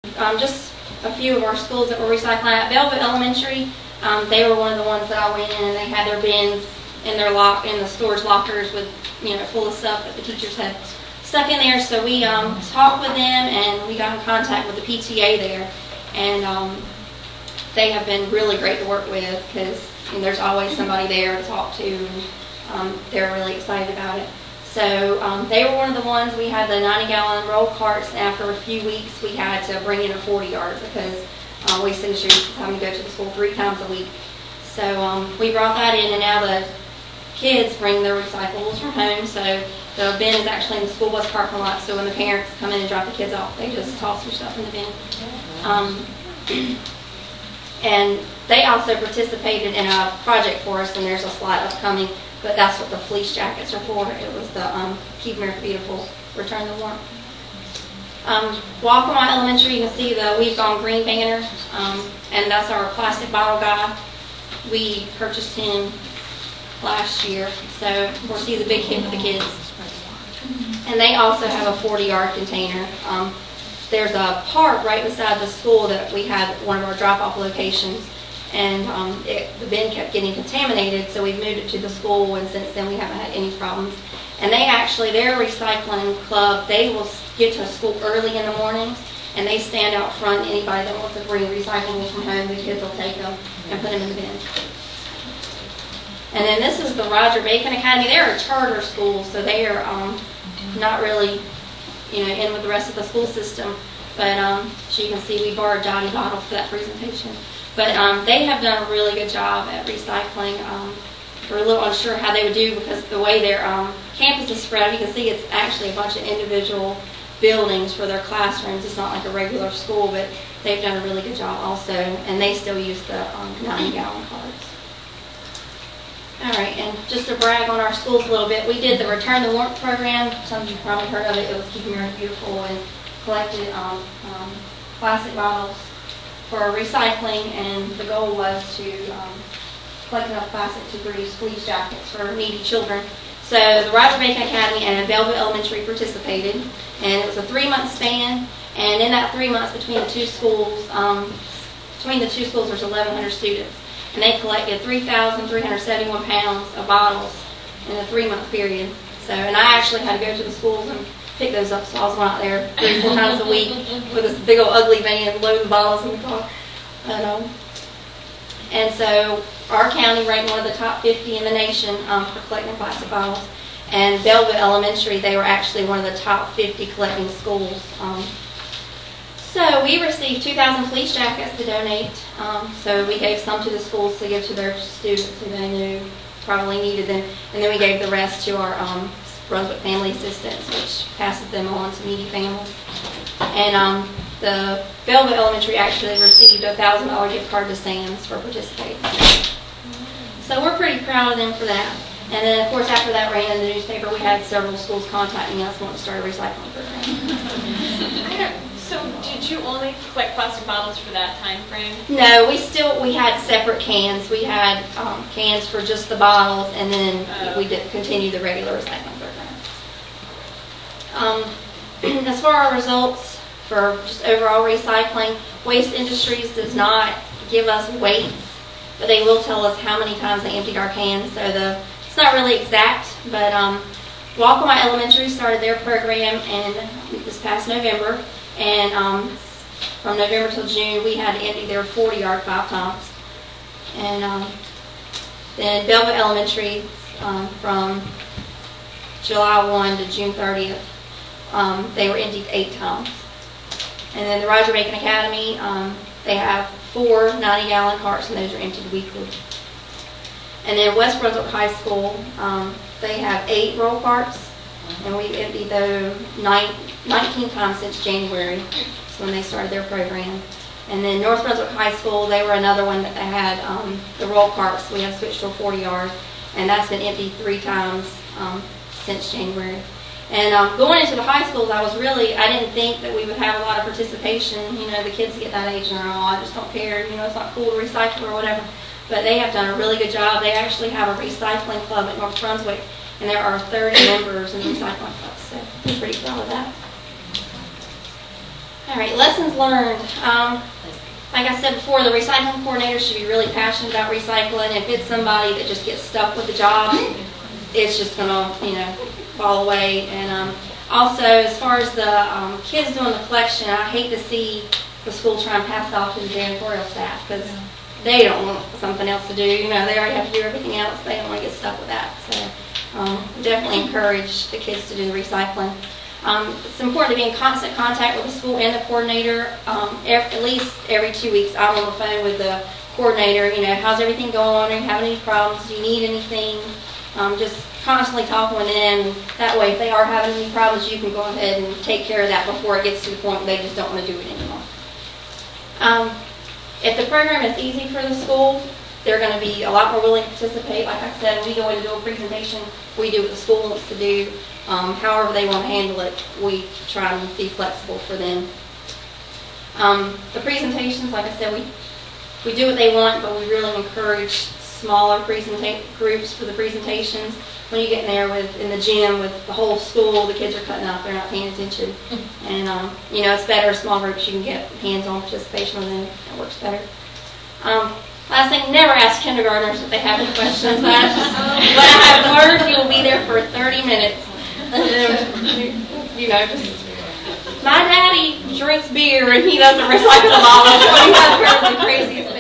Just a few of our schools that were recycling. At Velvet Elementary, they were one of the ones that I went in, and they had their bins in the storage lockers with, full of stuff that the teachers had stuck in there. So we talked with them, and we got in contact with the PTA there, and they have been really great to work with because there's always somebody there to talk to, and they're really excited about it. So they were one of the ones. We had the 90-gallon roll carts, and after a few weeks we had to bring in a 40-yard because waste industry was having to go to the school 3 times a week. So we brought that in, and now the kids bring their recyclables from home. So the bin is actually in the school bus parking lot, so when the parents come in and drop the kids off, they just toss their stuff in the bin. And they also participated in a project for us, and there's a slide upcoming, but that's what the fleece jackets are for. It was the Keep America Beautiful, Return the Warmth. Walk-on Elementary, you can see the We've Gone Green banner, and that's our plastic bottle guy. We purchased him last year, so of course he's a big hit with the kids. And they also have a 40-yard container. There's a park right beside the school that we had one of our drop-off locations, and the bin kept getting contaminated, so we moved it to the school, and since then we haven't had any problems. And their recycling club, they will get to school early in the mornings, and they stand out front. Anybody that wants to bring recyclables from home, the kids will take them and put them in the bin. And then this is the Roger Bacon Academy. They're a charter school, so they are not really in with the rest of the school system. But as you can see, we borrowed Johnny bottles for that presentation. But they have done a really good job at recycling. We're a little unsure how they would do because the way their campus is spread out, you can see it's actually a bunch of individual buildings for their classrooms. It's not like a regular school, but they've done a really good job also, and they still use the 90-gallon carts. All right, and just to brag on our schools a little bit, we did the Return the Warmth program. Some of you probably heard of it. It was Keep America Beautiful, and collected plastic bottles for recycling, and the goal was to collect enough plastic to produce fleece jackets for needy children. So the Roger Bacon Academy and Velvet Elementary participated, and it was a 3-month span. And in that 3 months between the two schools, there's 1,100 students, and they collected 3,371 pounds of bottles in a 3-month period. So, and I actually had to go to the schools and pick those up, so I was going out there 3 or 4 times a week with this big old ugly van and load the bottles in the car. And so our county ranked one of the top 50 in the nation for collecting plastic bottles. And Velvet Elementary, they were actually one of the top 50 collecting schools. So we received 2,000 fleece jackets to donate. So we gave some to the schools to give to their students who they knew probably needed them. And then we gave the rest to our Brunswick Family Assistance, which passes them on to needy families. And the Velvet Elementary actually received a $1,000 gift card to Sam's for participating. So we're pretty proud of them for that. And then, of course, after that ran in the newspaper, we had several schools contacting us wanting to start a recycling program. So did you only collect plastic bottles for that time frame? No, we had separate cans. We had cans for just the bottles, and then we did continue the regular recycling program. As for our results for just overall recycling, Waste Industries does not give us weights, but they will tell us how many times they emptied our cans. So it's not really exact, but Walk-on Elementary started their program in this past November, and from November till June we had to empty their 40-yard 5 times. And then Velvet Elementary from July 1 to June 30th, they were emptied 8 times. And then the Roger Bacon Academy, they have 4 90-gallon carts, and those are emptied weekly. And then West Brunswick High School, they have 8 roll carts, and we've emptied those 19 times since January, so when they started their program. And then North Brunswick High School, they were another one that they had the roll carts. We have switched to a 40-yard, and that's been emptied 3 times since January. And going into the high schools, I didn't think that we would have a lot of participation. The kids get that age and they're, I just don't care, it's not cool to recycle or whatever. But they have done a really good job. They actually have a recycling club at North Brunswick, and there are 30 members in the recycling club, so I'm pretty proud of that. All right, lessons learned. Like I said before, the recycling coordinator should be really passionate about recycling. If it's somebody that just gets stuck with the job, it's just gonna, fall away. And also, as far as the kids doing the collection, I hate to see the school try and pass it off to the janitorial staff because they don't want something else to do. They already have to do everything else. They don't want to get stuck with that. So definitely encourage the kids to do the recycling. It's important to be in constant contact with the school and the coordinator. At least every 2 weeks, I'm on the phone with the coordinator. How's everything going? Are you having any problems? Do you need anything? Just constantly talking with them. That way, if they are having any problems, you can go ahead and take care of that before it gets to the point where they just don't want to do it anymore. If the program is easy for the school, they're going to be a lot more willing to participate. Like I said, we go in to do a presentation. We do what the school wants to do. However they want to handle it, we try and be flexible for them. The presentations, like I said, we do what they want, but we really encourage smaller groups for the presentations. When you get in there in the gym with the whole school, the kids are cutting up, they're not paying attention. And, it's better, small groups, you can get hands-on participation with them. It works better. Last thing, never ask kindergartners if they have any questions. But I have learned you'll be there for 30 minutes. My daddy drinks beer and he doesn't recycle the bottles. So he has the craziest